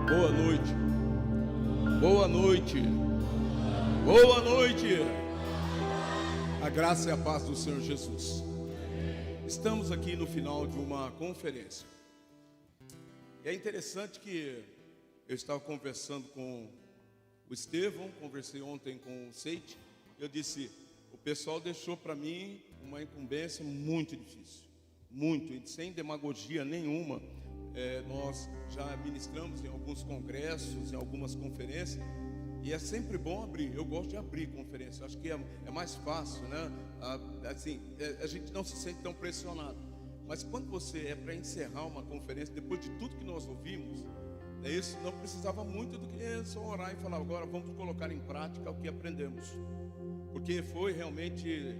Boa noite, boa noite, boa noite. A graça e a paz do Senhor Jesus. Estamos aqui no final de uma conferência. E é interessante que eu estava conversando com o Estevão, conversei ontem com o Seite. Eu disse, o pessoal deixou para mim uma incumbência muito difícil, muito, e sem demagogia nenhuma. Nós já ministramos em alguns congressos, em algumas conferências, e é sempre bom abrir. Eu gosto de abrir conferência, acho que é mais fácil, né? A gente não se sente tão pressionado. Mas quando você é para encerrar uma conferência, depois de tudo que nós ouvimos, isso não precisava muito do que só orar e falar, agora vamos colocar em prática o que aprendemos, porque foi realmente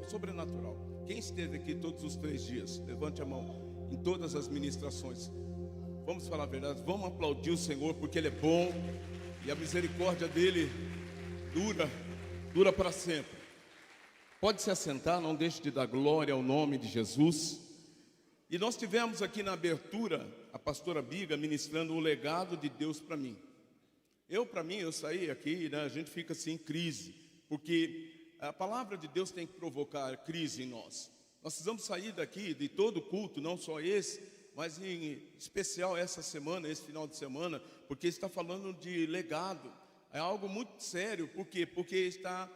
sobrenatural. Quem esteve aqui todos os 3 dias, levante a mão. Em todas as ministrações, vamos falar a verdade, vamos aplaudir o Senhor, porque Ele é bom e a misericórdia dEle dura para sempre. Pode se assentar, não deixe de dar glória ao nome de Jesus. E nós tivemos aqui na abertura a pastora Biga ministrando o legado de Deus para mim. Eu saí aqui, né, a gente fica assim em crise, porque a palavra de Deus tem que provocar crise em nós. Nós precisamos sair daqui, de todo culto, não só esse, mas em especial essa semana, esse final de semana, porque está falando de legado. É algo muito sério, por quê? Porque está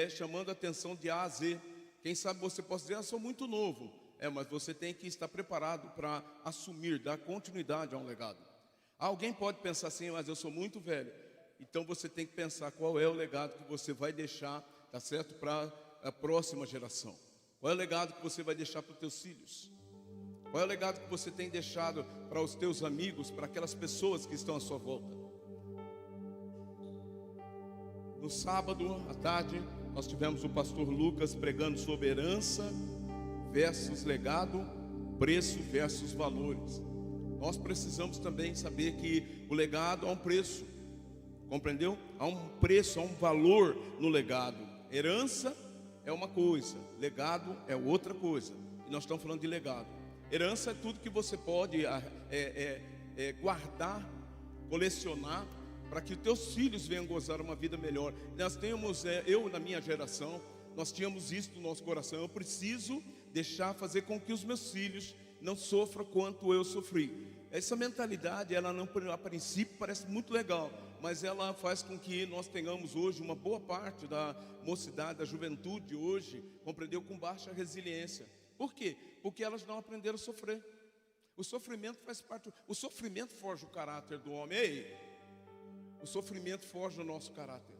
chamando a atenção de A a Z. Quem sabe você pode dizer, eu sou muito novo. Mas você tem que estar preparado para assumir, dar continuidade a um legado. Alguém pode pensar assim, mas eu sou muito velho. Então você tem que pensar qual é o legado que você vai deixar, tá certo, para a próxima geração. Qual é o legado que você vai deixar para os teus filhos? Qual é o legado que você tem deixado para os teus amigos, para aquelas pessoas que estão à sua volta? No sábado à tarde, nós tivemos o pastor Lucas pregando sobre herança versus legado, preço versus valores. Nós precisamos também saber que o legado há um preço, compreendeu? Há um preço, há um valor no legado. Herança é uma coisa, legado é outra coisa. E nós estamos falando de legado. Herança é tudo que você pode guardar, colecionar, para que os teus filhos venham gozar uma vida melhor. Nós temos, eu na minha geração, nós tínhamos isso no nosso coração. Eu preciso fazer com que os meus filhos não sofram quanto eu sofri. Essa mentalidade, ela não, a princípio parece muito legal, mas ela faz com que nós tenhamos hoje uma boa parte da mocidade, da juventude hoje, compreendeu, com baixa resiliência. Por quê? Porque elas não aprenderam a sofrer. O sofrimento faz parte, o sofrimento forja o caráter do homem. Ei, o sofrimento forja o nosso caráter.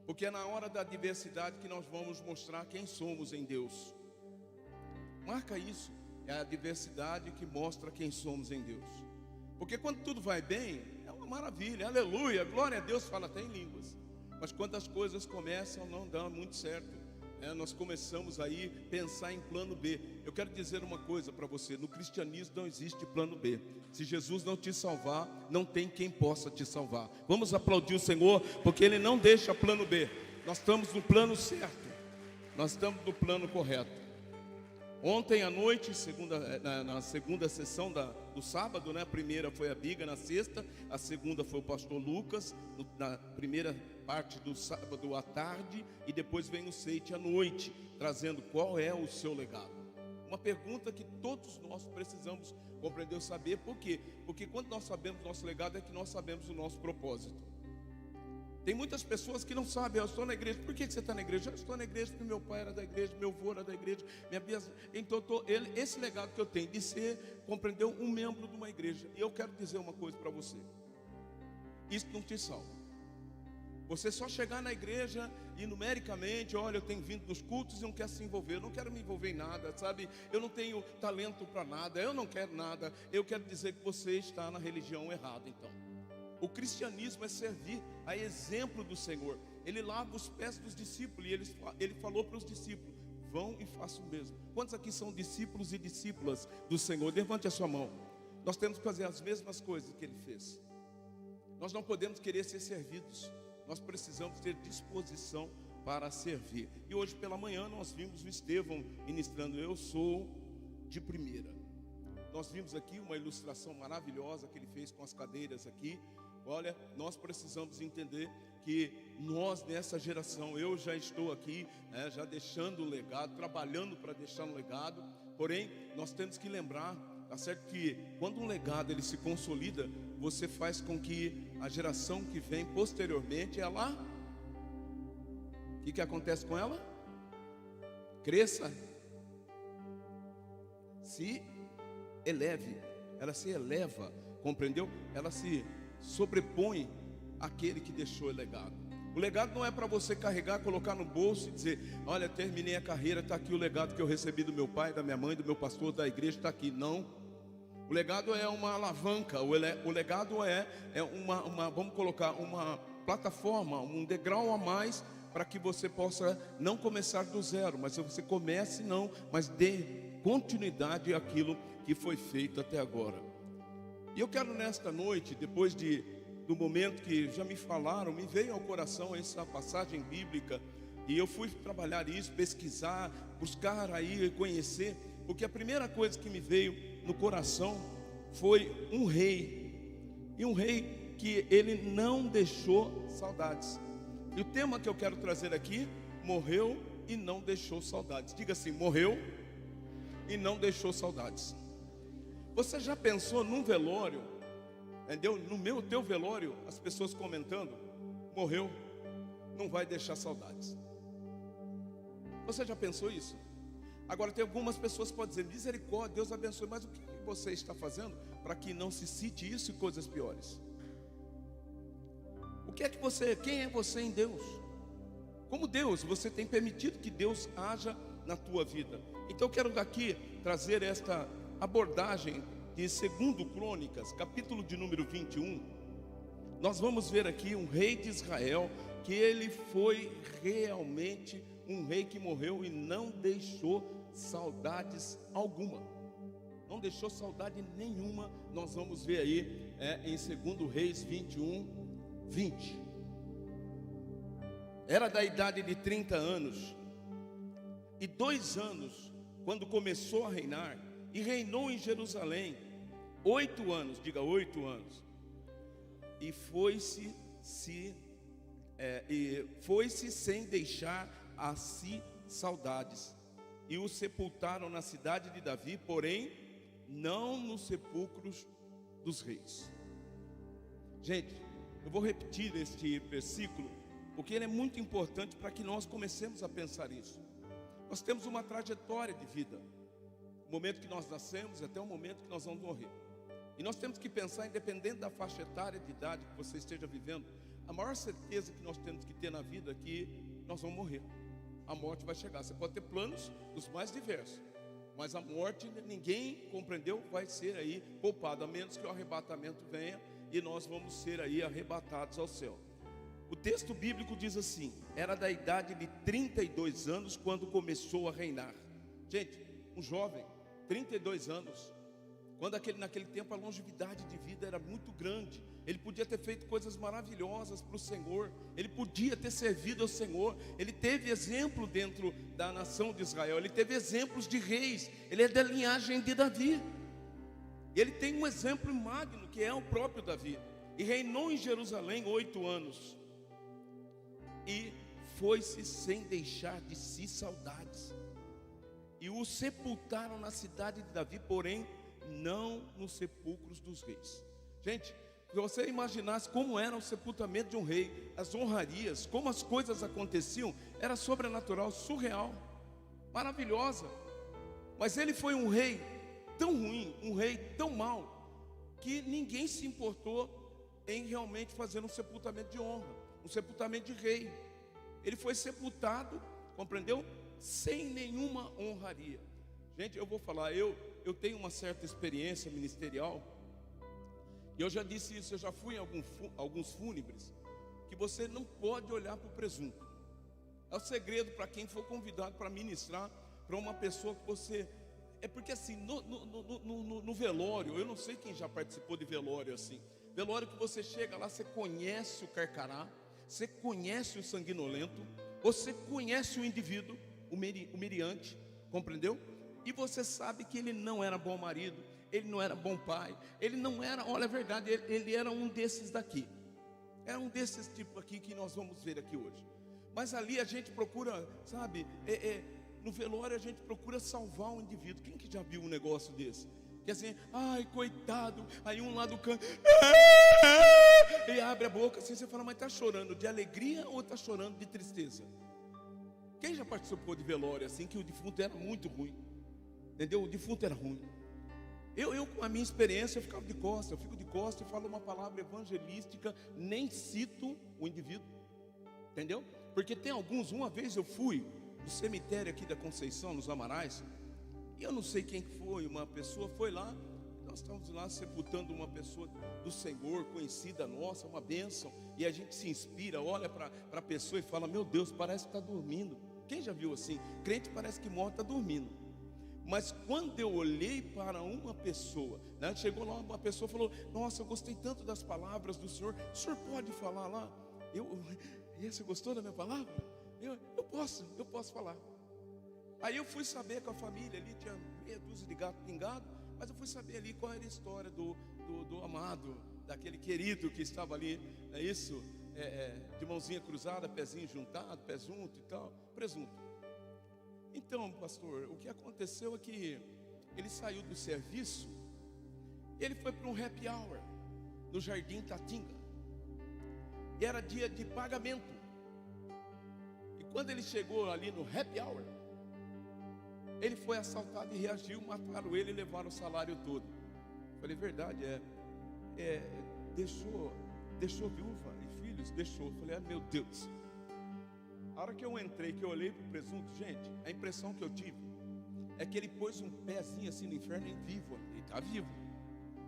Porque é na hora da adversidade que nós vamos mostrar quem somos em Deus. Marca isso. É a adversidade que mostra quem somos em Deus. Porque quando tudo vai bem, é uma maravilha, aleluia, glória a Deus, fala até em línguas. Mas quando as coisas começam a não dar muito certo, nós começamos aí a pensar em plano B. Eu quero dizer uma coisa para você, no cristianismo não existe plano B. Se Jesus não te salvar, não tem quem possa te salvar. Vamos aplaudir o Senhor, porque Ele não deixa plano B. Nós estamos no plano certo, nós estamos no plano correto. Ontem à noite, na segunda sessão do sábado, né? A primeira foi a Biga, na sexta. A segunda foi o pastor Lucas, na primeira parte do sábado à tarde. E depois vem o Seite à noite, trazendo qual é o seu legado. Uma pergunta que todos nós precisamos compreender, saber. Por quê? Porque quando nós sabemos o nosso legado, é que nós sabemos o nosso propósito. Tem muitas pessoas que não sabem, eu estou na igreja. Por que você está na igreja? Eu estou na igreja porque meu pai era da igreja, meu avô era da igreja, então esse legado que eu tenho de ser, compreendeu, um membro de uma igreja. E eu quero dizer uma coisa para você. Isso não te salva. Você só chegar na igreja e numericamente, olha, eu tenho vindo nos cultos e não quero se envolver, eu não quero me envolver em nada, sabe? Eu não tenho talento para nada, eu não quero nada. Eu quero dizer que você está na religião errada, então. O cristianismo é servir a exemplo do Senhor. Ele lava os pés dos discípulos e ele falou para os discípulos, vão e façam o mesmo. Quantos aqui são discípulos e discípulas do Senhor? Levante a sua mão. Nós temos que fazer as mesmas coisas que Ele fez. Nós não podemos querer ser servidos. Nós precisamos ter disposição para servir. E hoje pela manhã nós vimos o Estevão ministrando, eu sou de primeira. nós vimos aqui uma ilustração maravilhosa que ele fez com as cadeiras aqui. Olha, nós precisamos entender que nós nessa geração, eu já estou aqui, já deixando o legado, trabalhando para deixar um legado. Porém, nós temos que lembrar, tá certo, que quando um legado ele se consolida, você faz com que a geração que vem posteriormente, ela, o que acontece com ela? Cresça, se eleve, ela se eleva, compreendeu? Ela se sobrepõe àquele que deixou o legado. O legado não é para você carregar, colocar no bolso e dizer: olha, terminei a carreira, está aqui o legado que eu recebi do meu pai, da minha mãe, do meu pastor, da igreja, está aqui. Não. O legado é uma alavanca, o legado é uma, vamos colocar, uma plataforma, um degrau a mais, para que você possa não começar do zero, mas você comece não, mas dê continuidade àquilo que foi feito até agora. E eu quero nesta noite, depois do momento que já me falaram, me veio ao coração essa passagem bíblica, e eu fui trabalhar isso, pesquisar, buscar aí, conhecer, porque a primeira coisa que me veio no coração foi um rei, e um rei que ele não deixou saudades. E o tema que eu quero trazer aqui: morreu e não deixou saudades. Diga assim: morreu e não deixou saudades. Você já pensou num velório, entendeu? No teu velório, as pessoas comentando: morreu, não vai deixar saudades. Você já pensou isso? Agora tem algumas pessoas que podem dizer: misericórdia, Deus abençoe, mas o que você está fazendo para que não se cite isso e coisas piores? Quem é você em Deus? Como Deus, você tem permitido que Deus haja na tua vida. Então eu quero aqui trazer esta abordagem de 2 Crônicas, capítulo de número 21. Nós vamos ver aqui um rei de Israel, que ele foi realmente um rei que morreu e não deixou saudades alguma. Não deixou saudade nenhuma. Nós vamos ver aí em 2 Reis 21, 20. Era da idade de 30 anos e 2 anos quando começou a reinar, e reinou em Jerusalém 8 anos, diga 8 anos. E foi-se sem deixar a si saudades, e o sepultaram na cidade de Davi, porém não nos sepulcros dos reis. Gente, eu vou repetir este versículo, porque ele é muito importante para que nós comecemos a pensar isso. Nós temos uma trajetória de vida, o momento que nós nascemos até o momento que nós vamos morrer. E nós temos que pensar, independente da faixa etária de idade que você esteja vivendo, a maior certeza que nós temos que ter na vida é que nós vamos morrer. A morte vai chegar. Você pode ter planos dos mais diversos, mas a morte, ninguém compreendeu, vai ser aí poupado, a menos que o arrebatamento venha e nós vamos ser aí arrebatados ao céu. O texto bíblico diz assim: era da idade de 32 anos quando começou a reinar. Gente, um jovem, 32 anos, quando naquele tempo a longevidade de vida era muito grande. Ele podia ter feito coisas maravilhosas para o Senhor, ele podia ter servido ao Senhor, ele teve exemplo dentro da nação de Israel, ele teve exemplos de reis, ele é da linhagem de Davi. Ele tem um exemplo magno que é o próprio Davi, e reinou em Jerusalém 8 anos, e foi-se sem deixar de si saudades, e o sepultaram na cidade de Davi, porém não nos sepulcros dos reis. Gente, se você imaginasse como era o sepultamento de um rei, as honrarias, como as coisas aconteciam, era sobrenatural, surreal, maravilhosa. Mas ele foi um rei tão ruim, um rei tão mau, que ninguém se importou em realmente fazer um sepultamento de honra, um sepultamento de rei. Ele foi sepultado, compreendeu? Sem nenhuma honraria. Gente, eu vou falar, eu tenho uma certa experiência ministerial, e eu já disse isso, eu já fui em alguns fúnebres, que você não pode olhar para o presunto. É o segredo para quem for convidado para ministrar para uma pessoa que você... É porque assim, no velório, eu não sei quem já participou de velório assim. Velório que você chega lá, você conhece o carcará, você conhece o sanguinolento, você conhece o indivíduo, o meriante, compreendeu? E você sabe que ele não era bom marido, ele não era bom pai, ele não era, olha a verdade, ele era um desses daqui. Era um desses tipo aqui que nós vamos ver aqui hoje. Mas ali a gente procura, sabe, no velório a gente procura salvar um indivíduo. Quem que já viu um negócio desse? Que assim, ai, coitado, aí um lá do canto, e abre a boca assim, você fala, mas está chorando de alegria ou está chorando de tristeza? Quem já participou de velório assim, que o defunto era muito ruim? Entendeu? O defunto era ruim. Eu com a minha experiência, eu ficava de costas, eu fico de costas e falo uma palavra evangelística, nem cito o indivíduo. Entendeu? Porque tem alguns, uma vez eu fui no cemitério aqui da Conceição, nos Amarais, e eu não sei quem foi, uma pessoa foi lá, nós estávamos lá sepultando uma pessoa do Senhor, conhecida nossa, uma bênção, e a gente se inspira, olha para a pessoa e fala, meu Deus, parece que está dormindo. Quem já viu assim? Crente parece que morto está dormindo. Mas quando eu olhei para uma pessoa, né, chegou lá uma pessoa e falou, nossa, eu gostei tanto das palavras do senhor pode falar lá? E você gostou da minha palavra? Eu posso falar. Aí eu fui saber com a família, ali tinha meia dúzia de gato pingado, mas eu fui saber ali qual era a história do amado, daquele querido que estava ali, é isso? De mãozinha cruzada, pezinho juntado, pé junto e tal, presunto. Então, pastor, o que aconteceu é que ele saiu do serviço, ele foi para um happy hour no Jardim Tatinga, e era dia de pagamento. E quando ele chegou ali no happy hour, ele foi assaltado e reagiu, mataram ele e levaram o salário todo. Falei, verdade, deixou viúva e filhos, deixou. Falei, meu Deus. A hora que eu entrei, que eu olhei para o presunto, gente, a impressão que eu tive é que ele pôs um pezinho assim no inferno e vivo, ele está vivo.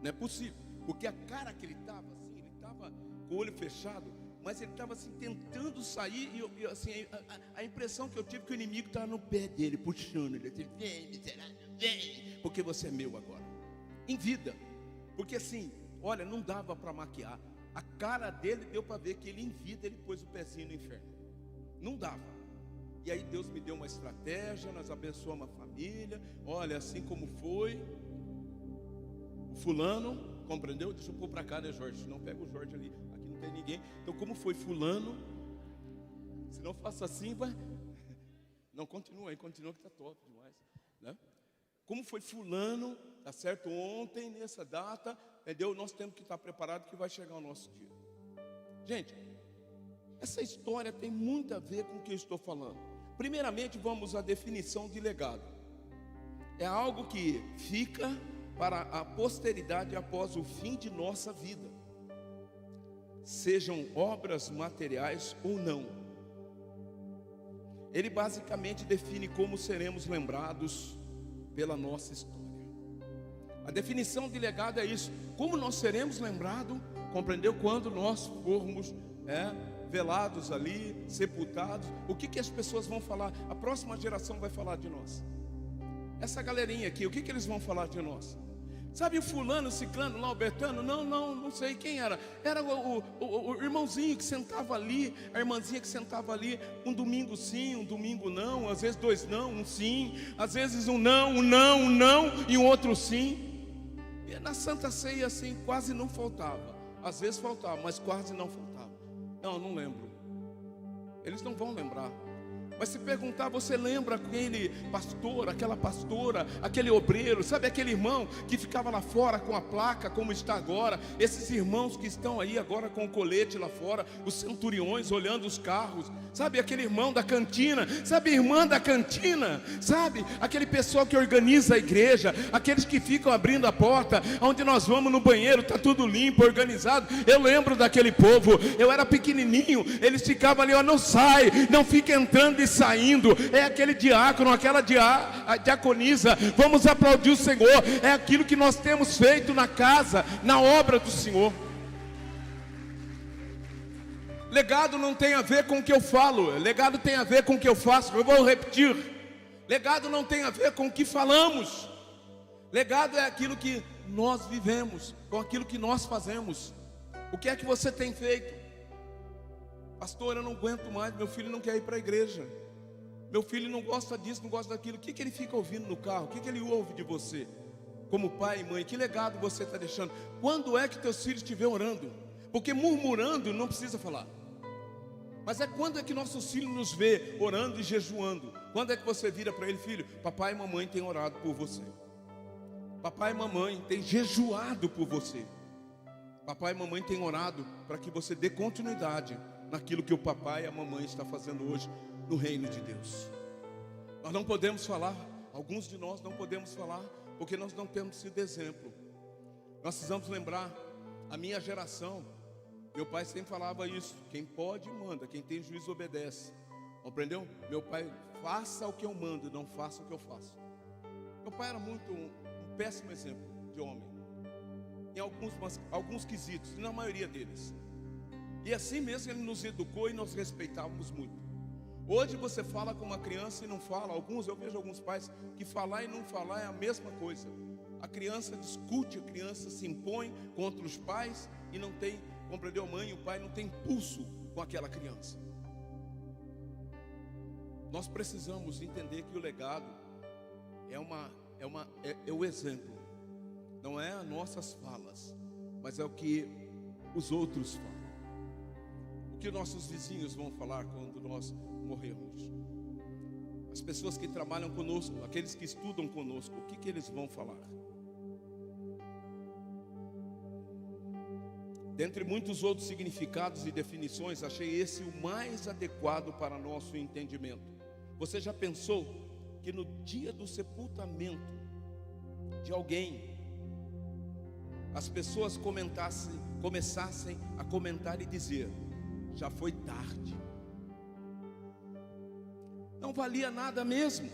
Não é possível, porque a cara que ele estava assim, ele estava com o olho fechado, mas ele estava assim tentando sair, e assim, a impressão que eu tive é que o inimigo estava no pé dele, puxando ele, assim, vem, miserável, vem, porque você é meu agora, em vida. Porque assim, olha, não dava para maquiar, a cara dele deu para ver que ele em vida, ele pôs o pezinho no inferno, não dava. E aí Deus me deu uma estratégia, nós abençoamos a família, olha, assim como foi, o fulano, compreendeu? Deixa eu pôr para cá, né, Jorge? Não pega o Jorge ali, aqui não tem ninguém. Então, como foi fulano? Se não faça assim, vai. Não, continua aí, continua que está top demais, né? Como foi fulano, tá certo? Ontem, nessa data, entendeu? Nós temos que estar preparados que vai chegar o nosso dia. Gente, essa história tem muito a ver com o que eu estou falando. Primeiramente, vamos à definição de legado. É algo que fica para a posteridade após o fim de nossa vida, sejam obras materiais ou não. Ele basicamente define como seremos lembrados pela nossa história. A definição de legado é isso: como nós seremos lembrados, compreendeu? Quando nós formos velados ali, sepultados. O que as pessoas vão falar? A próxima geração vai falar de nós. Essa galerinha aqui, o que eles vão falar de nós? Sabe o fulano, o ciclano lá, o Betano? Não sei quem era. Era o irmãozinho que sentava ali, a irmãzinha que sentava ali, um domingo sim, um domingo não, às vezes dois não, um sim, às vezes um não e um outro sim. E na Santa Ceia assim, quase não faltava. Às vezes faltava, mas quase não faltava. Não lembro. Eles não vão lembrar. Mas se perguntar, você lembra aquele pastor, aquela pastora, aquele obreiro, sabe aquele irmão que ficava lá fora com a placa, como está agora? Esses irmãos que estão aí agora com o colete lá fora, os centuriões olhando os carros, sabe aquele irmão da cantina, sabe a irmã da cantina, sabe aquele pessoal que organiza a igreja, aqueles que ficam abrindo a porta, onde nós vamos no banheiro, está tudo limpo, organizado. Eu lembro daquele povo, eu era pequenininho, eles ficavam ali, não sai, não fica entrando e saindo. É aquele diácono, aquela diaconisa. Vamos aplaudir o Senhor. É aquilo que nós temos feito na casa, na obra do Senhor. Legado não tem a ver com o que eu falo, legado tem a ver com o que eu faço. Eu vou repetir: legado não tem a ver com o que falamos, legado é aquilo que nós vivemos, com aquilo que nós fazemos. O que é que você tem feito? Pastor, eu não aguento mais, meu filho não quer ir para a igreja, meu filho não gosta disso, não gosta daquilo. O que ele fica ouvindo no carro? O que ele ouve de você? como pai e mãe, que legado você está deixando? Quando é que teus filhos estiverem orando? Porque murmurando não precisa falar. Mas é quando é que nossos filhos nos vê orando e jejuando? Quando é que você vira para ele: filho, papai e mamãe têm orado por você. Papai e mamãe têm jejuado por você. Papai e mamãe têm orado para que você dê continuidade naquilo que o papai e a mamãe está fazendo hoje no reino de Deus. Nós não podemos falar, alguns de nós não podemos falar, porque nós não temos sido exemplo. Nós precisamos lembrar, a minha geração, meu pai sempre falava isso: quem pode manda, quem tem juízo obedece. Compreendeu? Meu pai: faça o que eu mando, não faça o que eu faço. Meu pai era muito um péssimo exemplo de homem, em alguns quesitos, e na maioria deles. E assim mesmo ele nos educou e nós respeitávamos muito. Hoje você fala com uma criança e não fala. Eu vejo alguns pais que falar e não falar é a mesma coisa. A criança discute, a criança se impõe contra os pais e não tem, compreendeu? A mãe e o pai não tem pulso com aquela criança. Nós precisamos entender que o legado é o exemplo. Não é as nossas falas, mas é o que os outros falam. O que nossos vizinhos vão falar quando nós morrermos? As pessoas que trabalham conosco, aqueles que estudam conosco, o que eles vão falar? Dentre muitos outros significados e definições, achei esse o mais adequado para nosso entendimento. Você já pensou que no dia do sepultamento de alguém, as pessoas começassem a comentar e dizer: já foi tarde, não valia nada mesmo,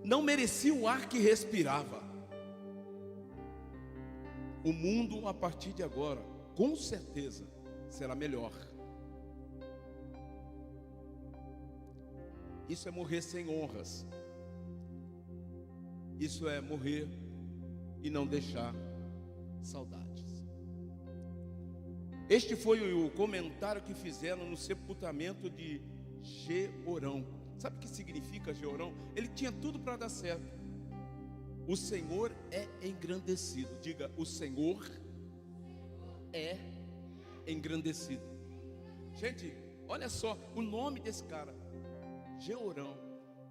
não merecia o ar que respirava. O mundo a partir de agora, com certeza, será melhor. Isso é morrer sem honras. Isso é morrer e não deixar saudades. Este foi o comentário que fizeram no sepultamento de Jeorão. Sabe o que significa Jeorão? Ele tinha tudo para dar certo. O Senhor é engrandecido. Diga: o Senhor é engrandecido. Gente, olha só, o nome desse cara, Jeorão,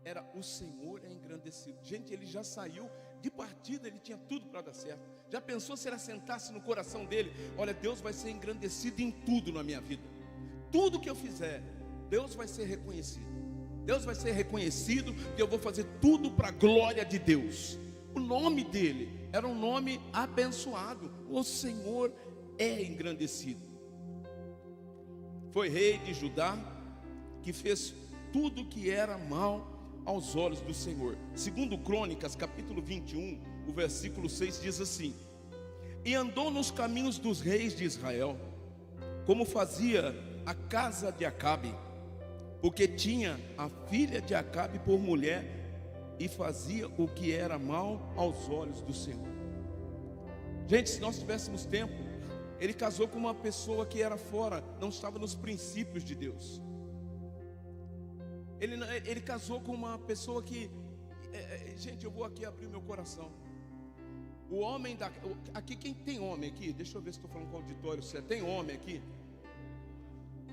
era o Senhor é engrandecido. Gente, ele já saiu de partida, ele tinha tudo para dar certo. Já pensou se ele assentasse no coração dele: olha, Deus vai ser engrandecido em tudo na minha vida. Tudo que eu fizer, Deus vai ser reconhecido. Deus vai ser reconhecido, que eu vou fazer tudo para a glória de Deus. O nome dele era um nome abençoado. O Senhor é engrandecido. Foi rei de Judá, que fez tudo que era mal aos olhos do Senhor. Segundo Crônicas, capítulo 21, o versículo 6 diz assim: e andou nos caminhos dos reis de Israel, como fazia a casa de Acabe, porque tinha a filha de Acabe por mulher, e fazia o que era mal aos olhos do Senhor. Gente, se nós tivéssemos tempo, ele casou com uma pessoa que era fora, não estava nos princípios de Deus. Ele casou com uma pessoa que, gente, eu vou aqui abrir o meu coração. O homem aqui, quem tem homem aqui? Deixa eu ver se estou falando com o auditório. Você tem homem aqui?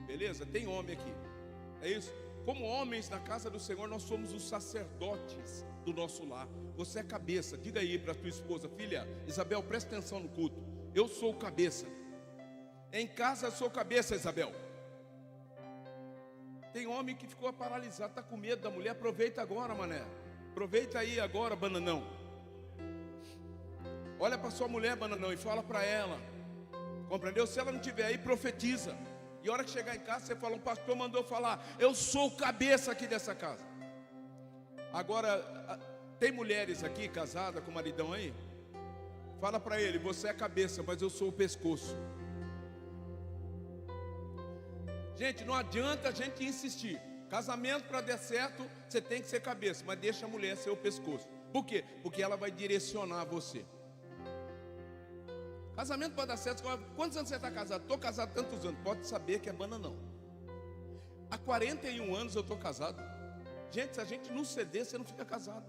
Beleza? Tem homem aqui. É isso? Como homens na casa do Senhor, nós somos os sacerdotes do nosso lar. Você é cabeça. Diga aí para tua esposa: filha, Isabel, presta atenção no culto. Eu sou o cabeça. Em casa eu sou cabeça, Isabel. Tem homem que ficou paralisado, está com medo da mulher. Aproveita agora, mané. Aproveita aí agora, bananão. Olha para sua mulher, bananão, e fala para ela. Compreendeu? Se ela não estiver aí, profetiza. E a hora que chegar em casa, você fala: um pastor mandou falar, eu sou o cabeça aqui dessa casa. Agora, tem mulheres aqui casadas com maridão aí? Fala para ele: você é a cabeça, mas eu sou o pescoço. Gente, não adianta a gente insistir. Casamento, para dar certo, você tem que ser cabeça, mas deixa a mulher ser o pescoço. Por quê? Porque ela vai direcionar você. Casamento para dar certo. Quantos anos você está casado? Estou casado há tantos anos. Pode saber que é bananão. Há 41 anos eu estou casado. Gente, se a gente não ceder, você não fica casado.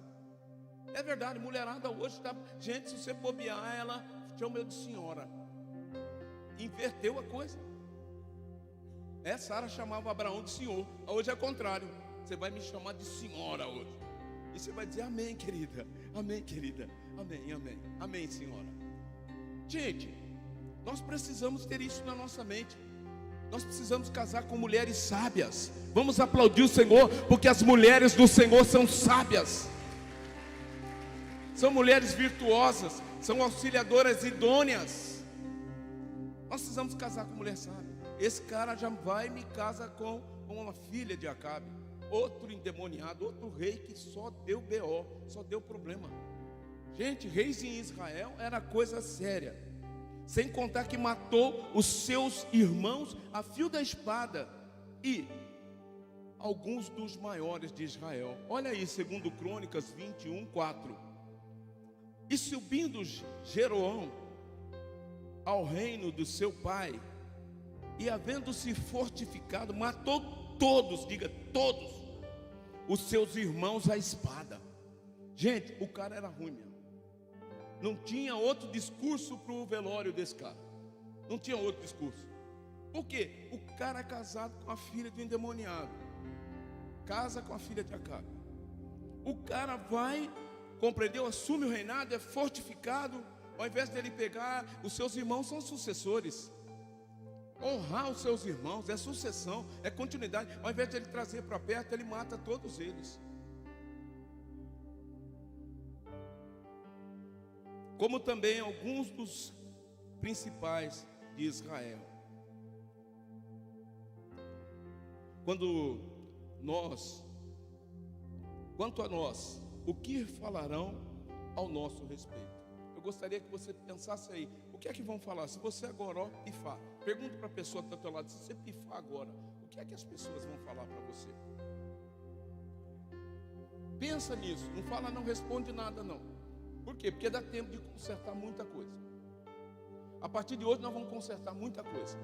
É verdade, mulherada hoje está... Gente, se você bobear, ela chama eu de senhora. Inverteu a coisa. Sara chamava Abraão de senhor. Hoje é o contrário. Você vai me chamar de senhora hoje. E você vai dizer amém, querida. Amém, querida. Amém, amém. Amém, senhora. Gente, nós precisamos ter isso na nossa mente. Nós precisamos casar com mulheres sábias. Vamos aplaudir o Senhor, porque as mulheres do Senhor são sábias. São mulheres virtuosas, são auxiliadoras idôneas. Nós precisamos casar com mulher sábia. Esse cara já vai e me casa com uma filha de Acabe. Outro endemoniado, outro rei que só deu BO, só deu problema. Gente, reis em Israel era coisa séria. Sem contar que matou os seus irmãos a fio da espada. E alguns dos maiores de Israel. Olha aí, segundo Crônicas 21:4. E subindo Jeroão ao reino do seu pai, e havendo-se fortificado, matou todos, diga todos, os seus irmãos à espada. Gente, o cara era ruim mesmo. Não tinha outro discurso para o velório desse cara. Não tinha outro discurso. Por quê? O cara é casado com a filha do endemoniado. Casa com a filha de Acabe. O cara vai, compreendeu? Assume o reinado, é fortificado. Ao invés dele pegar, os seus irmãos são sucessores. Honrar os seus irmãos é sucessão, é continuidade. Ao invés de ele trazer para perto, ele mata todos eles. Como também alguns dos principais de Israel. Quanto a nós, o que falarão ao nosso respeito? Eu gostaria que você pensasse aí, o que é que vão falar? Se você agora pifar, pergunta para a pessoa que está ao teu lado, se você pifar agora, o que é que as pessoas vão falar para você? Pensa nisso, não fala, não responde nada não. Por quê? Porque dá tempo de consertar muita coisa. A partir de hoje nós vamos consertar muita coisa.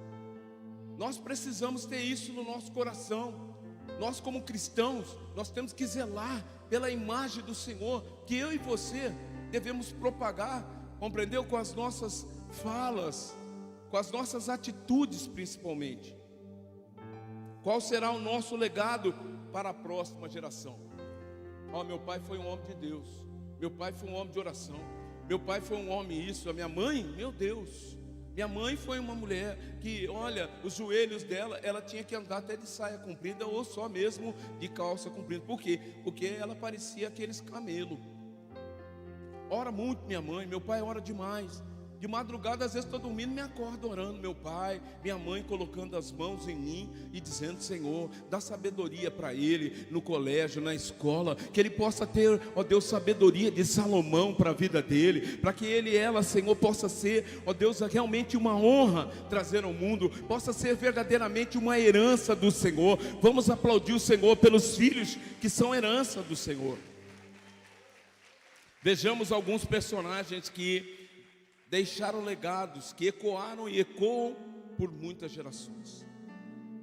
Nós precisamos ter isso no nosso coração. Nós como cristãos, nós temos que zelar pela imagem do Senhor, que eu e você devemos propagar, compreendeu? Com as nossas falas, com as nossas atitudes principalmente. Qual será o nosso legado para a próxima geração? Meu pai foi um homem de Deus. Meu pai foi um homem de oração. Meu pai foi um homem isso. A minha mãe, meu Deus, minha mãe foi uma mulher que, olha, os joelhos dela, ela tinha que andar até de saia comprida ou só mesmo de calça comprida. Por quê? Porque ela parecia aqueles camelos. Ora muito minha mãe, meu pai ora demais. De madrugada, às vezes estou dormindo, me acordo orando. Meu pai, minha mãe colocando as mãos em mim e dizendo: Senhor, dá sabedoria para ele no colégio, na escola, que ele possa ter, ó Deus, sabedoria de Salomão para a vida dele, para que ele e ela, Senhor, possa ser, ó Deus, realmente uma honra trazer ao mundo, possa ser verdadeiramente uma herança do Senhor. Vamos aplaudir o Senhor pelos filhos que são herança do Senhor. Vejamos alguns personagens que deixaram legados, que ecoaram e ecoam por muitas gerações.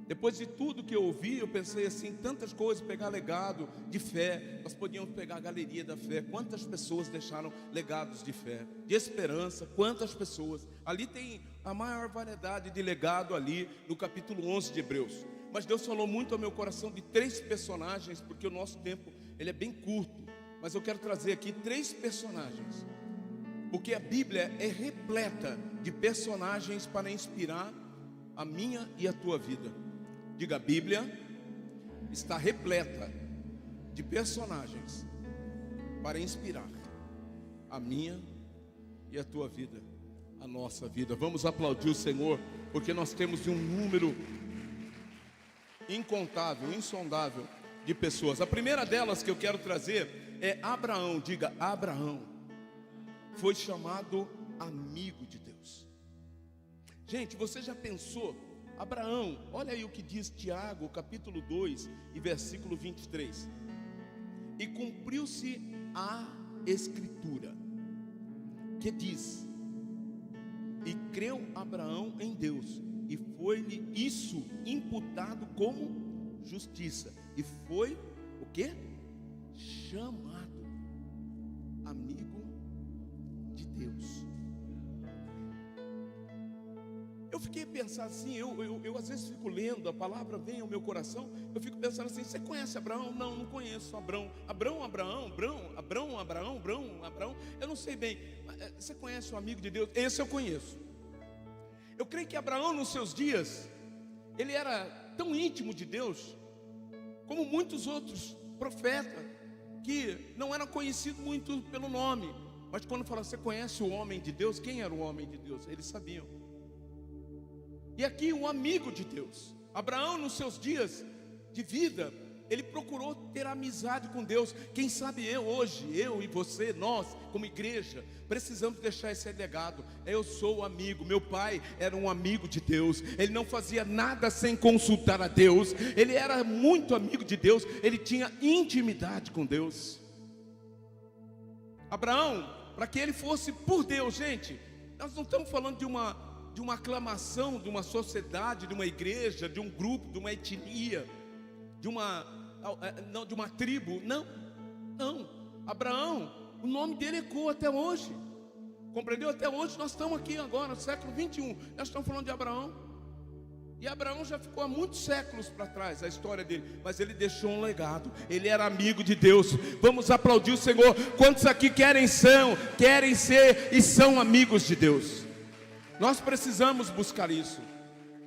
Depois de tudo que eu ouvi, eu pensei assim, tantas coisas, pegar legado de fé. Nós podíamos pegar a galeria da fé. Quantas pessoas deixaram legados de fé, de esperança? Quantas pessoas? Ali tem a maior variedade de legado ali no capítulo 11 de Hebreus. Mas Deus falou muito ao meu coração de 3 personagens, porque o nosso tempo ele é bem curto. Mas eu quero trazer aqui 3 personagens, porque a Bíblia é repleta de personagens para inspirar a minha e a tua vida. Diga, a Bíblia está repleta de personagens para inspirar a minha e a tua vida, a nossa vida. Vamos aplaudir o Senhor, porque nós temos um número incontável, insondável de pessoas. A primeira delas que eu quero trazer é Abraão. Diga, Abraão foi chamado amigo de Deus. Gente, você já pensou? Abraão, olha aí o que diz Tiago, capítulo 2 e versículo 23. E cumpriu-se a escritura, que diz: e creu Abraão em Deus, e foi-lhe isso imputado como justiça. E foi o quê? Chamado amigo de Deus. Eu fiquei pensando assim, eu às vezes fico lendo, a palavra vem ao meu coração, eu fico pensando assim, você conhece Abraão? Não, não conheço Abraão. Abraão, eu não sei bem. Você conhece o amigo de Deus? Esse eu conheço. Eu creio que Abraão nos seus dias, ele era tão íntimo de Deus, como muitos outros profetas, que não eram conhecidos muito pelo nome, mas quando fala, você conhece o homem de Deus? Quem era o homem de Deus? Eles sabiam. E aqui um amigo de Deus, Abraão nos seus dias de vida, ele procurou ter amizade com Deus. Quem sabe hoje, eu e você, nós como igreja, precisamos deixar esse legado. Eu sou o amigo, meu pai era um amigo de Deus, ele não fazia nada sem consultar a Deus, ele era muito amigo de Deus, ele tinha intimidade com Deus. Abraão, para que ele fosse por Deus, gente, nós não estamos falando de uma aclamação, de uma sociedade, de uma igreja, de um grupo, de uma etnia, de uma tribo, não. Abraão, o nome dele ecoa até hoje, compreendeu? Até hoje nós estamos aqui agora, no século 21, nós estamos falando de Abraão, e Abraão já ficou há muitos séculos para trás, a história dele, mas ele deixou um legado, ele era amigo de Deus. Vamos aplaudir o Senhor. Quantos aqui querem ser e são amigos de Deus? Nós precisamos buscar isso.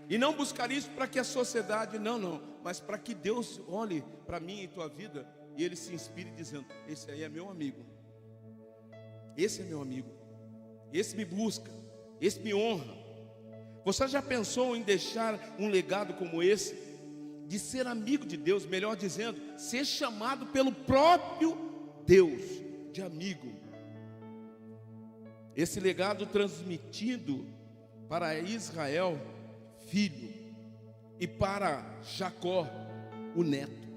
E não buscar isso para que a sociedade, não, mas para que Deus olhe para mim e tua vida e Ele se inspire dizendo, esse aí é meu amigo, esse é meu amigo, esse me busca, esse me honra. Você já pensou em deixar um legado como esse, de ser amigo de Deus, melhor dizendo, ser chamado pelo próprio Deus de amigo? Esse legado transmitido para Israel, filho, e para Jacó, o neto.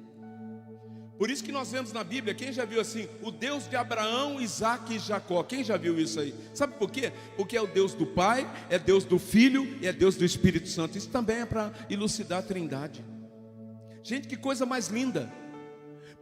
Por isso que nós vemos na Bíblia, quem já viu assim, o Deus de Abraão, Isaque e Jacó? Quem já viu isso aí? Sabe por quê? Porque é o Deus do Pai, é Deus do Filho e é Deus do Espírito Santo. Isso também é para elucidar a Trindade. Gente, que coisa mais linda.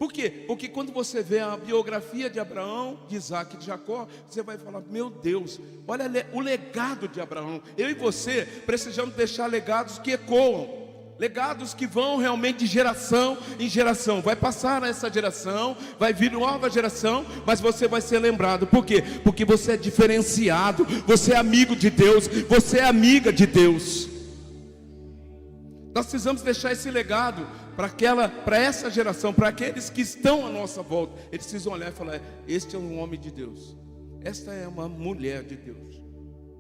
Por quê? Porque quando você vê a biografia de Abraão, de Isaque e de Jacó, você vai falar, meu Deus, olha o legado de Abraão. Eu e você precisamos deixar legados que ecoam, legados que vão realmente de geração em geração. Vai passar essa geração, vai vir nova geração, mas você vai ser lembrado. Por quê? Porque você é diferenciado, você é amigo de Deus, você é amiga de Deus. Nós precisamos deixar esse legado para essa geração, para aqueles que estão à nossa volta. Eles precisam olhar e falar, este é um homem de Deus, esta é uma mulher de Deus.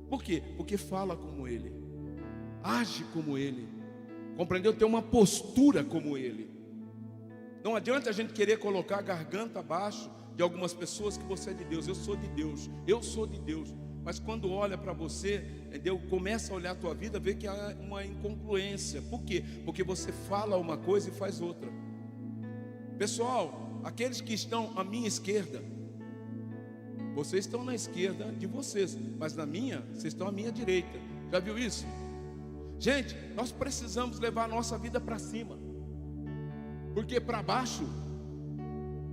Por quê? Porque fala como ele, age como ele, compreendeu? Tem uma postura como ele. Não adianta a gente querer colocar a garganta abaixo de algumas pessoas que você é de Deus. Eu sou de Deus, eu sou de Deus. Mas quando olha para você, entendeu? Começa a olhar a tua vida, vê que há uma incongruência. Por quê? Porque você fala uma coisa e faz outra. Pessoal, aqueles que estão à minha esquerda, vocês estão na esquerda de vocês, mas na minha, vocês estão à minha direita. Já viu isso? Gente, nós precisamos levar a nossa vida para cima, porque para baixo,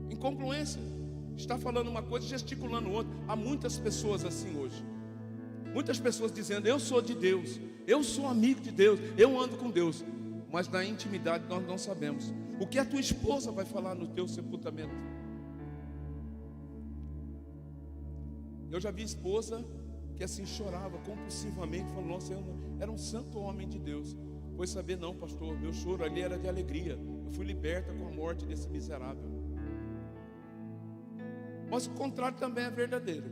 incongruência. Está falando uma coisa, gesticulando outra. Há muitas pessoas assim hoje. Muitas pessoas dizendo, eu sou de Deus, eu sou amigo de Deus, eu ando com Deus. Mas na intimidade nós não sabemos o que a tua esposa vai falar no teu sepultamento. Eu já vi esposa que assim chorava compulsivamente, falou, nossa, eu era um santo homem de Deus. Foi saber, não, pastor, meu choro ali era de alegria. Eu fui liberta com a morte desse miserável. Mas o contrário também é verdadeiro.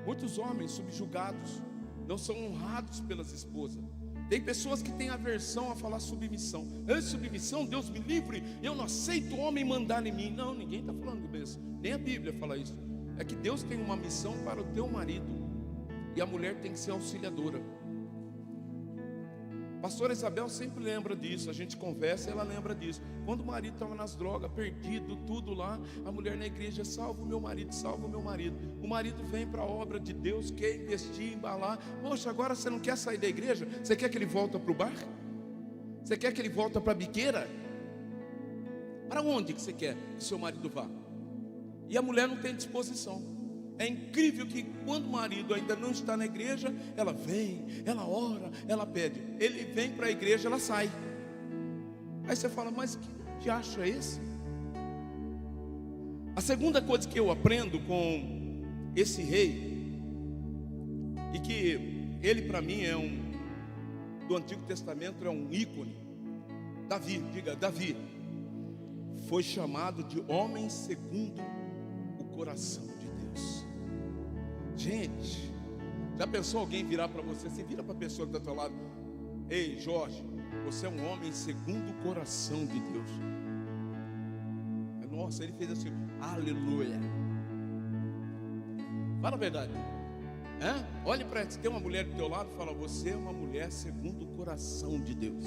Muitos homens subjugados não são honrados pelas esposas. Tem pessoas que têm aversão a falar submissão. Submissão, Deus me livre, eu não aceito o homem mandar em mim. Não, ninguém está falando isso. Nem a Bíblia fala isso. É que Deus tem uma missão para o teu marido, e a mulher tem que ser auxiliadora. Pastora Isabel sempre lembra disso. A gente conversa e ela lembra disso. Quando o marido estava nas drogas, perdido, tudo lá, a mulher na igreja, salva o meu marido, salva o meu marido. O marido vem para a obra de Deus, quer investir, embalar. Poxa, agora você não quer sair da igreja? Você quer que ele volte para o bar? Você quer que ele volte para a biqueira? Para onde que você quer que seu marido vá? E a mulher não tem disposição. É incrível que quando o marido ainda não está na igreja, ela vem, ela ora, ela pede. Ele vem para a igreja, ela sai. Aí você fala, mas que acho é esse? A segunda coisa que eu aprendo com esse rei, e que ele para mim é do Antigo Testamento, é um ícone. Davi, diga, Davi foi chamado de homem segundo o coração de Deus. Gente, já pensou alguém virar para você? Você vira para a pessoa que está ao teu lado: ei, Jorge, você é um homem segundo o coração de Deus. Nossa, ele fez assim, aleluia. Fala a verdade. Olhe para ela, tem uma mulher do teu lado e fala: você é uma mulher segundo o coração de Deus.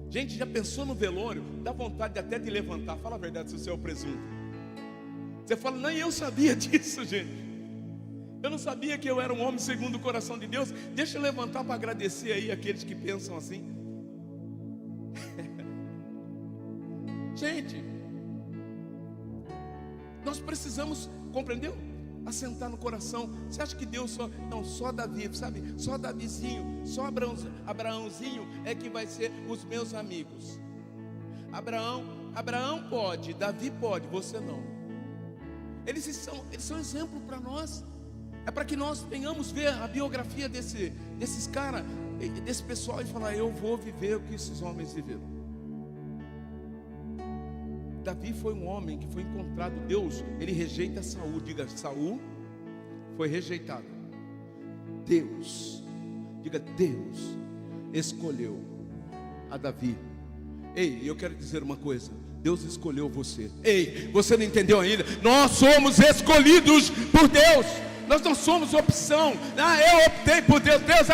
Gente, já pensou no velório? Dá vontade até de levantar. Fala a verdade, se você é o presunto. Você fala: não, eu sabia disso, gente. Eu não sabia que eu era um homem segundo o coração de Deus. Deixa eu levantar para agradecer aí aqueles que pensam assim. Gente, nós precisamos, compreendeu? Assentar no coração. Você acha que Deus só Davi, sabe? Só Davizinho, só Abraãozinho é que vai ser os meus amigos. Abraão pode, Davi pode, você não. Eles são exemplo para nós. É para que nós venhamos ver a biografia desses caras, desse pessoal, e falar: eu vou viver o que esses homens viveram. Davi foi um homem que foi encontrado. Deus, ele rejeita Saul. Diga, Saul foi rejeitado. Deus, diga, Deus escolheu a Davi. Ei, eu quero dizer uma coisa: Deus escolheu você. Ei, você não entendeu ainda? Nós somos escolhidos por Deus. Nós não somos opção. Eu optei por Deus. Deus,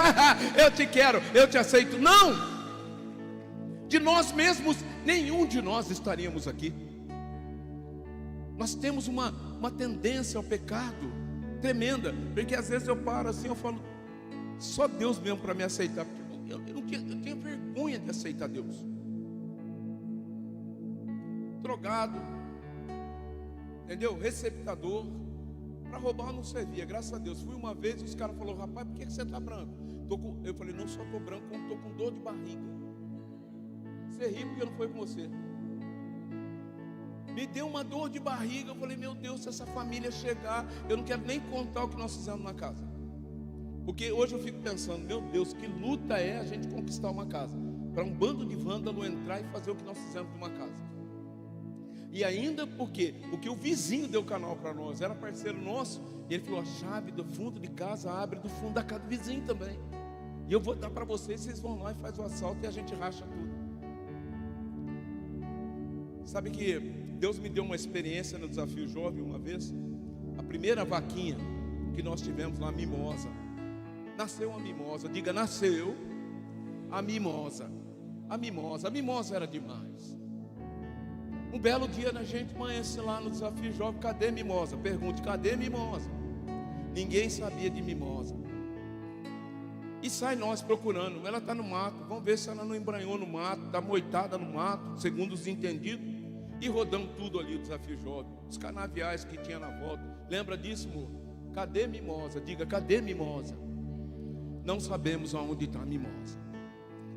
eu te quero, eu te aceito. Não. De nós mesmos, nenhum de nós estaríamos aqui. Nós temos uma tendência ao pecado tremenda, porque às vezes eu paro assim, eu falo: só Deus mesmo para me aceitar. Eu tinha vergonha de aceitar Deus. Drogado, entendeu? Receptador. Para roubar eu não servia, graças a Deus. Fui uma vez e os caras falaram: rapaz, por que você está branco? Eu falei: não só estou branco, como estou com dor de barriga. Você ri porque não foi com você. Me deu uma dor de barriga. Eu falei: meu Deus, se essa família chegar, eu não quero nem contar o que nós fizemos na casa. Porque hoje eu fico pensando: meu Deus, que luta é a gente conquistar uma casa, para um bando de vândalo entrar e fazer o que nós fizemos numa casa. E ainda porque o vizinho deu canal para nós, era parceiro nosso, e ele falou: a chave do fundo de casa abre do fundo da casa do vizinho também. E eu vou dar para vocês vão lá e faz o assalto e a gente racha tudo. Sabe que Deus me deu uma experiência no Desafio Jovem uma vez. A primeira vaquinha que nós tivemos lá, Mimosa. Nasceu uma mimosa. Diga, nasceu a mimosa. A mimosa era demais. Um belo dia a gente amanhece lá no Desafio Jovem: cadê Mimosa? Pergunte: cadê Mimosa? Ninguém sabia de Mimosa. E sai nós procurando. Ela está no mato. Vamos ver se ela não embranhou no mato, está moitada no mato, segundo os entendidos. E rodamos tudo ali, o Desafio Jovem, os canaviais que tinha na volta. Lembra disso, amor? Cadê Mimosa? Diga, cadê Mimosa? Não sabemos aonde está a Mimosa.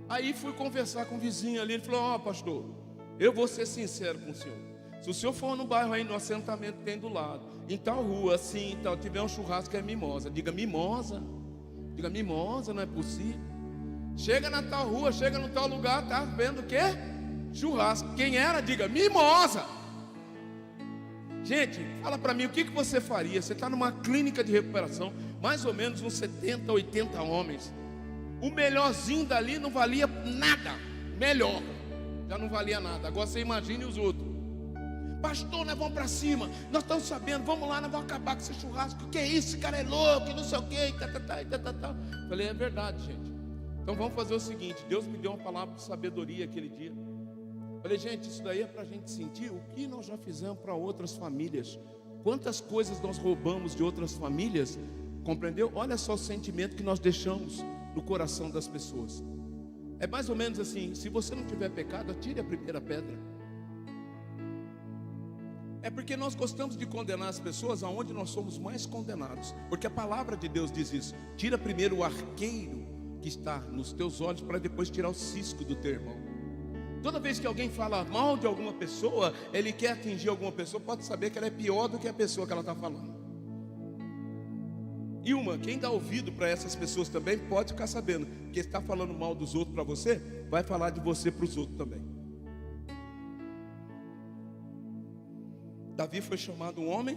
Aí fui conversar com o vizinho ali. Ele falou: ó, pastor, eu vou ser sincero com o senhor. Se o senhor for no bairro aí, no assentamento que tem do lado, em tal rua, assim e tal, tiver um churrasco, é Mimosa. Diga, Mimosa. Diga, Mimosa, não é possível. Chega na tal rua, chega no tal lugar, tá vendo o quê? Churrasco. Quem era? Diga, Mimosa. Gente, fala para mim, o que você faria? Você está numa clínica de recuperação, mais ou menos uns 70, 80 homens. O melhorzinho dali não valia nada. Melhor já não valia nada. Agora você imagine os outros. Pastor, nós vamos para cima, nós estamos sabendo, vamos lá, nós vamos acabar com esse churrasco. Que é isso, esse cara é louco, não sei o que, Falei: é verdade, gente. Então vamos fazer o seguinte: Deus me deu uma palavra de sabedoria aquele dia. Falei: gente, isso daí é para a gente sentir o que nós já fizemos para outras famílias. Quantas coisas nós roubamos de outras famílias, compreendeu? Olha só o sentimento que nós deixamos no coração das pessoas. É mais ou menos assim: se você não tiver pecado, atire a primeira pedra. É porque nós gostamos de condenar as pessoas aonde nós somos mais condenados. Porque a palavra de Deus diz isso: tira primeiro o arqueiro que está nos teus olhos, para depois tirar o cisco do teu irmão. Toda vez que alguém fala mal de alguma pessoa, ele quer atingir alguma pessoa, pode saber que ela é pior do que a pessoa que ela está falando. E quem dá ouvido para essas pessoas também pode ficar sabendo que está falando mal dos outros para você, vai falar de você para os outros também. Davi foi chamado um homem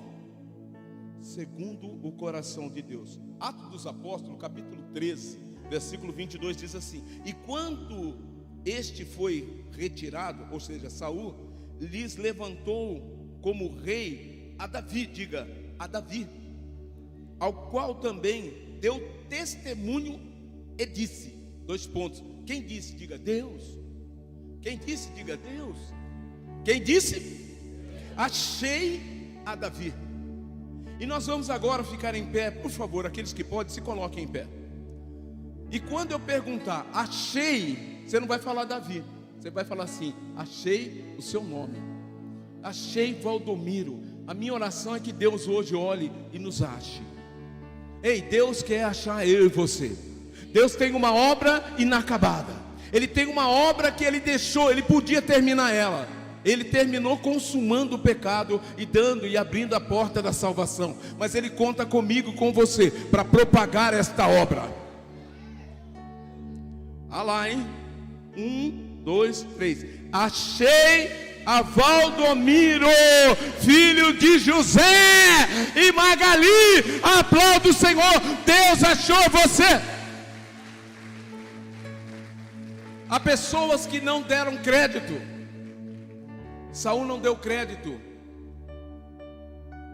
segundo o coração de Deus. Atos dos Apóstolos, capítulo 13, versículo 22 diz assim: e quando este foi retirado, ou seja, Saul, lhes levantou como rei a Davi, diga, a Davi, ao qual também deu testemunho e disse, dois pontos, quem disse, diga Deus. Quem disse, diga Deus. Quem disse? Achei a Davi. E nós vamos agora ficar em pé, por favor, aqueles que podem, se coloquem em pé. E quando eu perguntar, achei, você não vai falar Davi, você vai falar assim: achei o seu nome, achei Valdomiro. A minha oração é que Deus hoje olhe e nos ache. Ei, Deus quer achar eu e você. Deus tem uma obra inacabada. Ele tem uma obra que Ele deixou, Ele podia terminar ela. Ele terminou consumando o pecado e dando e abrindo a porta da salvação. Mas Ele conta comigo, com você, para propagar esta obra. Ah lá, hein? 1, 2, 3. Achei a Valdomiro, filho de José e Magali. Aplauda o Senhor. Deus achou você. Há pessoas que não deram crédito. Saul não deu crédito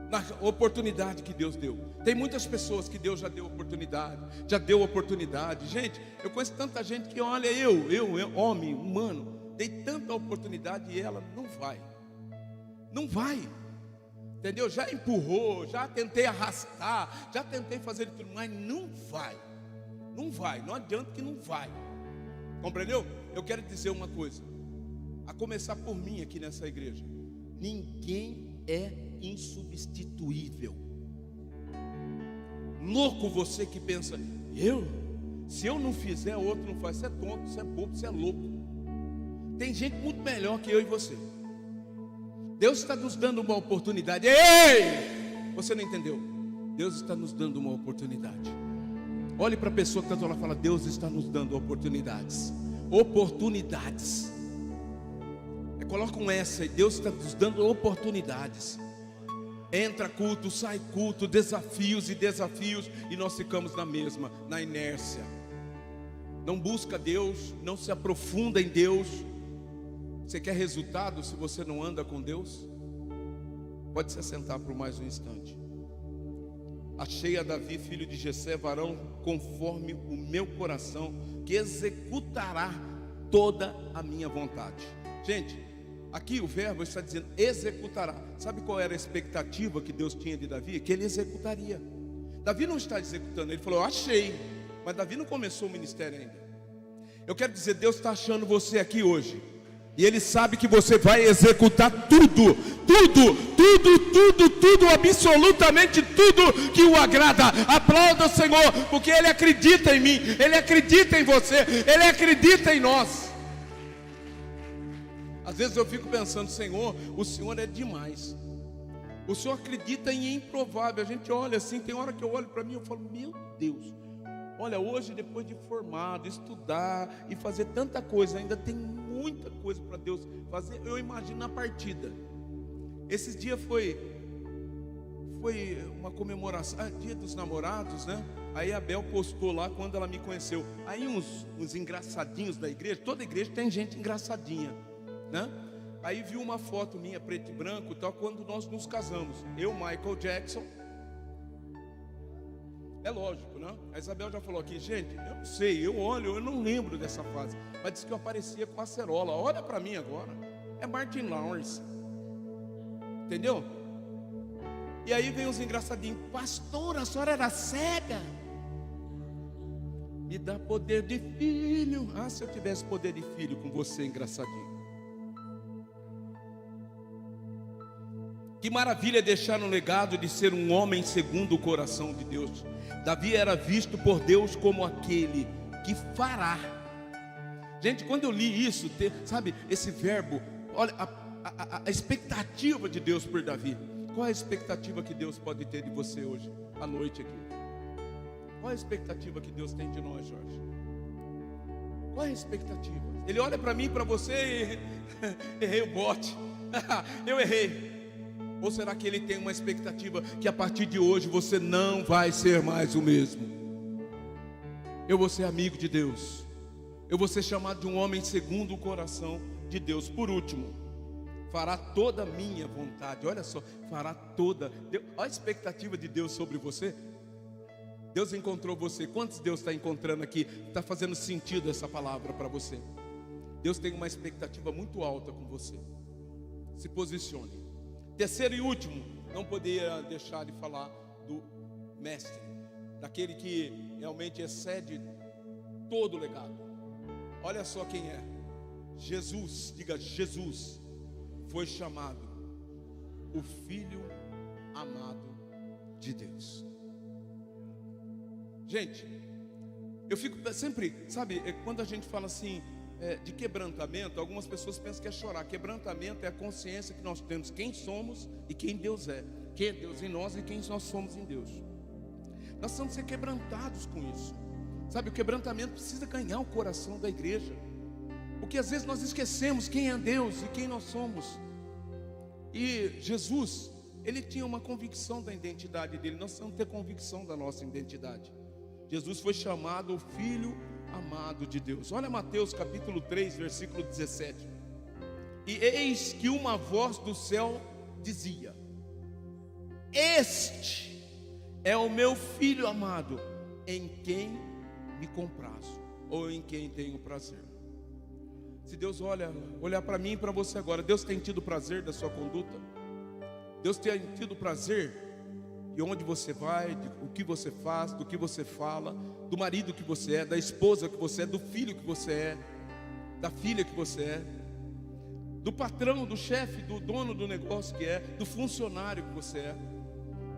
na oportunidade que Deus deu. Tem muitas pessoas que Deus já deu oportunidade. Gente, eu conheço tanta gente que olha, eu homem, humano, dei tanta oportunidade e ela não vai, entendeu? Já empurrou, já tentei arrastar, já tentei fazer tudo, mas não vai, não adianta que não vai, compreendeu? Eu quero dizer uma coisa, a começar por mim aqui nessa igreja: ninguém é insubstituível. Louco você que pensa, se eu não fizer, o outro não faz. Você é tonto, você é bobo, você é louco. Tem gente muito melhor que eu e você. Deus está nos dando uma oportunidade. Ei! Você não entendeu? Deus está nos dando uma oportunidade. Olhe para a pessoa que está do lado e fala: Deus está nos dando oportunidades. Oportunidades. Coloca um S aí: Deus está nos dando oportunidades. Entra culto, sai culto, desafios, e nós ficamos na inércia. Não busca Deus, não se aprofunda em Deus. Você quer resultado se você não anda com Deus? Pode se assentar por mais um instante. Achei a Davi, filho de Jessé, varão conforme o meu coração, que executará toda a minha vontade. Gente, aqui o verbo está dizendo executará. Sabe qual era a expectativa que Deus tinha de Davi? Que ele executaria. Davi não está executando, ele falou: eu achei, mas Davi não começou o ministério ainda. Eu quero dizer, Deus está achando você aqui hoje, e Ele sabe que você vai executar tudo, absolutamente tudo que o agrada. Aplauda o Senhor, porque Ele acredita em mim, Ele acredita em você, Ele acredita em nós. Às vezes eu fico pensando: Senhor, o Senhor é demais. O Senhor acredita em improvável. A gente olha assim, tem hora que eu olho para mim e eu falo: meu Deus, olha, hoje depois de formado, estudar e fazer tanta coisa, ainda tem muita coisa para Deus fazer. Eu imagino na partida. Esses dias foi uma comemoração, dia dos namorados, né? Aí a Bel postou lá quando ela me conheceu. Aí uns engraçadinhos da igreja, toda igreja tem gente engraçadinha, né? Aí viu uma foto minha, preto e branco, tal, quando nós nos casamos. Eu, Michael Jackson. É lógico, né? A Isabel já falou aqui: gente, eu não sei, eu olho, eu não lembro dessa fase. Mas disse que eu aparecia com acerola. Olha para mim agora. É Martin Lawrence. Entendeu? E aí vem os engraçadinhos: pastor, a senhora era cega? Me dá poder de filho. Ah, se eu tivesse poder de filho com você, engraçadinho. Que maravilha deixar um legado de ser um homem segundo o coração de Deus. Davi era visto por Deus como aquele que fará. Gente, quando eu li isso, sabe, esse verbo, olha, a expectativa de Deus por Davi. Qual é a expectativa que Deus pode ter de você hoje, à noite aqui? Qual é a expectativa que Deus tem de nós, Jorge? Qual é a expectativa? Ele olha para mim e para você e errei o bote. Eu errei. Ou será que Ele tem uma expectativa que a partir de hoje você não vai ser mais o mesmo? Eu vou ser amigo de Deus. Eu vou ser chamado de um homem segundo o coração de Deus. Por último, fará toda a minha vontade. Olha só, fará toda. Olha a expectativa de Deus sobre você. Deus encontrou você. Quantos Deus está encontrando aqui? Está fazendo sentido essa palavra para você? Deus tem uma expectativa muito alta com você. Se posicione. Terceiro e último, não poderia deixar de falar do mestre, daquele que realmente excede todo o legado. Olha só quem é. Jesus, diga Jesus, foi chamado o Filho amado de Deus. Gente, eu fico sempre, sabe, quando a gente fala assim de quebrantamento, algumas pessoas pensam que é chorar. Quebrantamento é a consciência que nós temos quem somos e quem Deus é. Quem é Deus em nós e quem nós somos em Deus. Nós precisamos ser quebrantados com isso. Sabe, o quebrantamento precisa ganhar o coração da igreja. Porque às vezes nós esquecemos quem é Deus e quem nós somos. E Jesus, Ele tinha uma convicção da identidade dele. Nós precisamos ter convicção da nossa identidade. Jesus foi chamado o Filho amado de Deus. Olha Mateus capítulo 3, versículo 17. E eis que uma voz do céu dizia: Este é o meu Filho amado, em quem me comprazo, ou em quem tenho prazer. Se Deus olhar para mim e para você agora, Deus tem tido prazer da sua conduta? Deus tem tido prazer de onde você vai, o que você faz, do que você fala, do marido que você é, da esposa que você é, do filho que você é, da filha que você é, do patrão, do chefe, do dono do negócio que é, do funcionário que você é.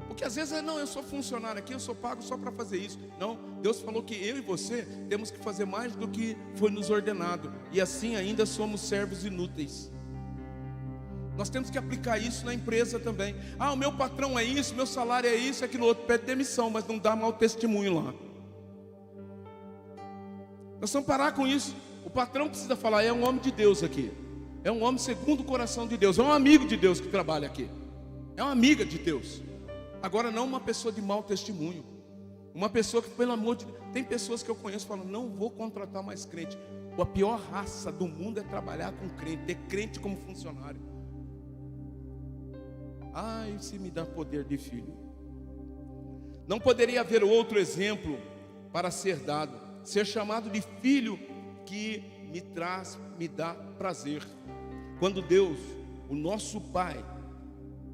Porque às vezes não, eu sou funcionário aqui, eu sou pago só para fazer isso. Não, Deus falou que eu e você temos que fazer mais do que foi nos ordenado, e assim ainda somos servos inúteis. Nós temos que aplicar isso na empresa também. O meu patrão é isso, meu salário é isso, aquilo outro, pede demissão, mas não dá mau testemunho lá. Nós vamos parar com isso. O patrão precisa falar: é um homem de Deus aqui, é um homem segundo o coração de Deus, é um amigo de Deus que trabalha aqui, é uma amiga de Deus. Agora não uma pessoa de mau testemunho, uma pessoa que, pelo amor de Deus, tem pessoas que eu conheço que falam: não vou contratar mais crente. A pior raça do mundo é trabalhar com crente, ter crente como funcionário. Ai, se me dá poder de filho. Não poderia haver outro exemplo para ser dado, ser chamado de filho que me dá prazer. Quando Deus, o nosso Pai,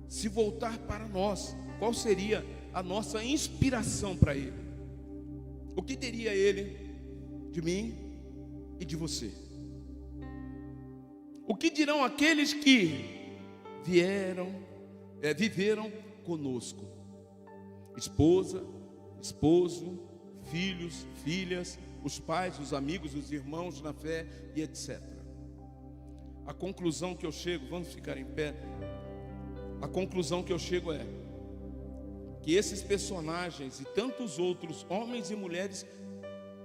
se voltar para nós, qual seria a nossa inspiração para Ele? O que teria Ele de mim e de você? O que dirão aqueles que viveram conosco? Esposa, esposo, filhos, filhas, os pais, os amigos, os irmãos na fé e etc. A conclusão que eu chego, vamos ficar em pé. A conclusão que eu chego é que esses personagens e tantos outros homens e mulheres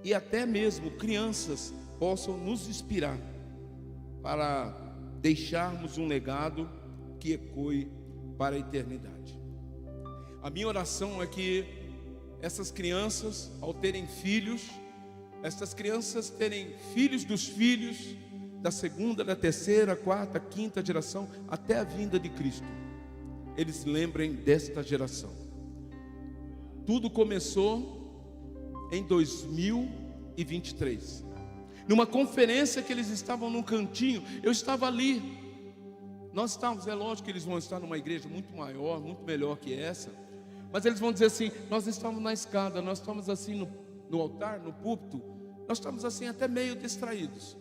e até mesmo crianças possam nos inspirar para deixarmos um legado que ecoe para a eternidade. A minha oração é que essas crianças, ao terem filhos, essas crianças terem filhos dos filhos, da segunda, da terceira, quarta, quinta geração, até a vinda de Cristo, eles lembrem desta geração. Tudo começou em 2023, numa conferência que eles estavam num cantinho, eu estava ali. Nós estávamos, é lógico que eles vão estar numa igreja muito maior, muito melhor que essa, mas eles vão dizer assim: nós estávamos na escada, nós estávamos assim no altar, no púlpito, nós estávamos assim até meio distraídos.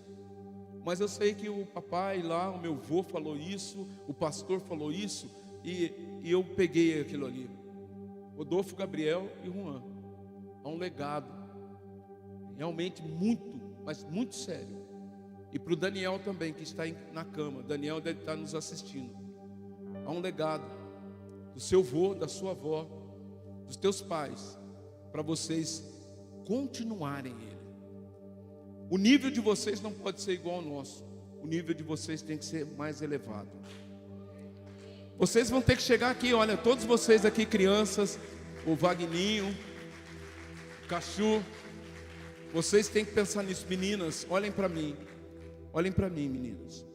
Mas eu sei que o papai lá, o meu avô falou isso, o pastor falou isso, e eu peguei aquilo ali. Rodolfo, Gabriel e Juan. Há um legado realmente muito, mas muito sério. E para o Daniel também, que está na cama. Daniel deve estar nos assistindo. Há um legado do seu avô, da sua avó, dos teus pais, para vocês continuarem ele. O nível de vocês não pode ser igual ao nosso. O nível de vocês tem que ser mais elevado. Vocês vão ter que chegar aqui, olha, todos vocês aqui, crianças, o Vagninho, o Cachu, vocês têm que pensar nisso. Meninas, olhem para mim, meninas.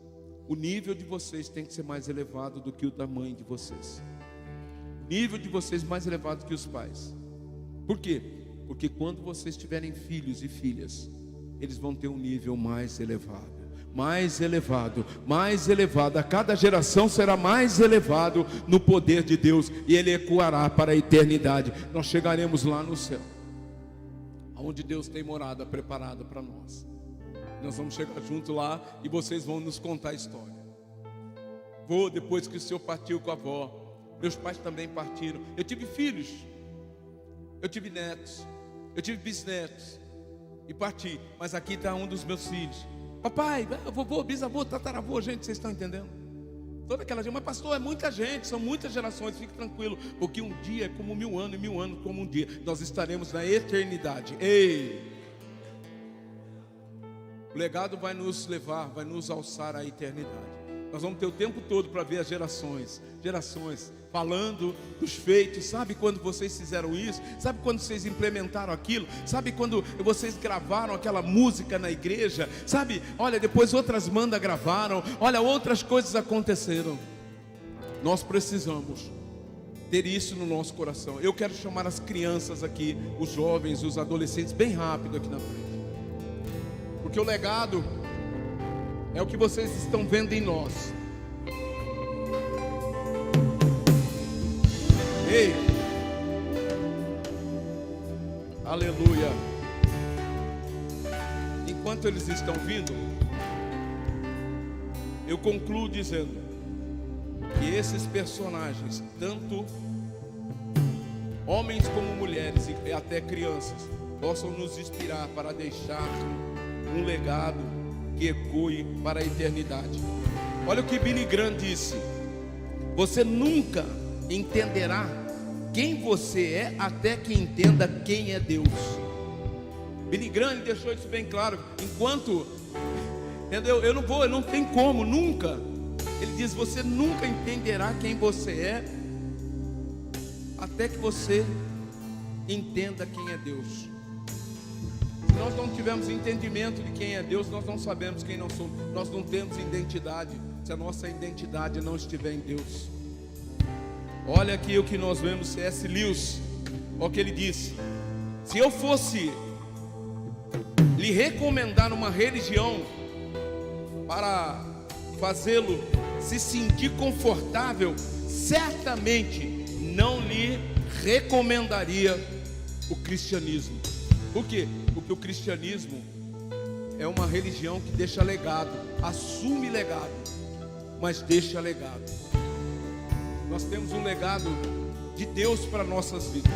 O nível de vocês tem que ser mais elevado do que o da mãe de vocês. O nível de vocês mais elevado que os pais. Por quê? Porque quando vocês tiverem filhos e filhas, eles vão ter um nível mais elevado. Mais elevado, mais elevado. A cada geração será mais elevado no poder de Deus. E Ele ecoará para a eternidade. Nós chegaremos lá no céu, onde Deus tem morada preparada para nós. Nós vamos chegar junto lá e vocês vão nos contar a história. Vou, depois que o senhor partiu com a avó, meus pais também partiram. Eu tive filhos, eu tive netos, eu tive bisnetos e parti. Mas aqui está um dos meus filhos. Papai, vovô, bisavô, tataravô, gente, vocês estão entendendo? Toda aquela gente, mas pastor, é muita gente, são muitas gerações, fique tranquilo, porque um dia é como 1000 anos, e 1000 anos como um dia. Nós estaremos na eternidade. Ei! O legado vai nos levar, vai nos alçar à eternidade. Nós vamos ter o tempo todo para ver as gerações falando dos feitos. Sabe quando vocês fizeram isso? Sabe quando vocês implementaram aquilo? Sabe quando vocês gravaram aquela música na igreja? Sabe, olha, depois outras bandas gravaram. Olha, outras coisas aconteceram. Nós precisamos ter isso no nosso coração. Eu quero chamar as crianças aqui, os jovens, os adolescentes, bem rápido aqui na frente. Porque o legado é o que vocês estão vendo em nós. Ei! Aleluia! Enquanto eles estão vindo, eu concluo dizendo que esses personagens, tanto homens como mulheres e até crianças, possam nos inspirar para deixar um legado que ecoe para a eternidade. Olha o que Billy Graham disse: você nunca entenderá quem você é até que entenda quem é Deus. Billy Graham deixou isso bem claro. Enquanto, entendeu? Eu não tenho como, nunca. Ele diz: você nunca entenderá quem você é até que você entenda quem é Deus. Se nós não tivermos entendimento de quem é Deus, nós não sabemos quem nós somos. Nós não temos identidade se a nossa identidade não estiver em Deus. Olha aqui o que nós vemos, C.S. Lewis. Olha o que ele disse: se eu fosse lhe recomendar uma religião para fazê-lo se sentir confortável, certamente não lhe recomendaria o cristianismo. Por quê? Porque o cristianismo é uma religião que deixa legado, assume legado, mas deixa legado. Nós temos um legado de Deus para nossas vidas,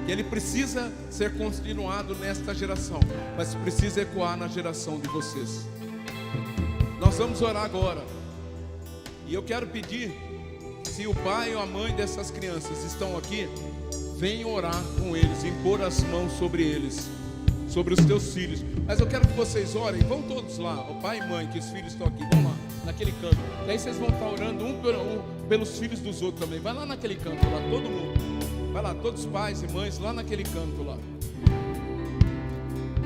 que ele precisa ser continuado nesta geração, mas precisa ecoar na geração de vocês. Nós vamos orar agora, e eu quero pedir, se o pai ou a mãe dessas crianças estão aqui, venham orar com eles, impor as mãos sobre eles, sobre os teus filhos. Mas eu quero que vocês orem, vão todos lá, o pai e mãe, que os filhos estão aqui, vão lá, naquele canto. E aí vocês vão estar orando um pelos filhos dos outros também. Vai lá naquele canto lá, todo mundo. Vai lá, todos os pais e mães, lá naquele canto lá.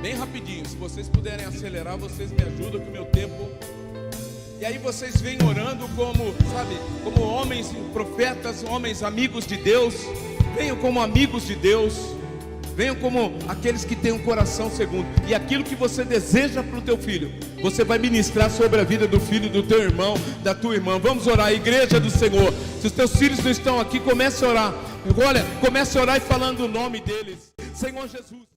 Bem rapidinho, se vocês puderem acelerar, vocês me ajudam que o meu tempo... E aí vocês vêm orando como, sabe, como homens, profetas, homens amigos de Deus. Venham como amigos de Deus. Venham como aqueles que têm um coração segundo. E aquilo que você deseja para o teu filho, você vai ministrar sobre a vida do filho, do teu irmão, da tua irmã. Vamos orar, igreja do Senhor. Se os teus filhos não estão aqui, comece a orar. Olha, comece a orar e falando o nome deles. Senhor Jesus.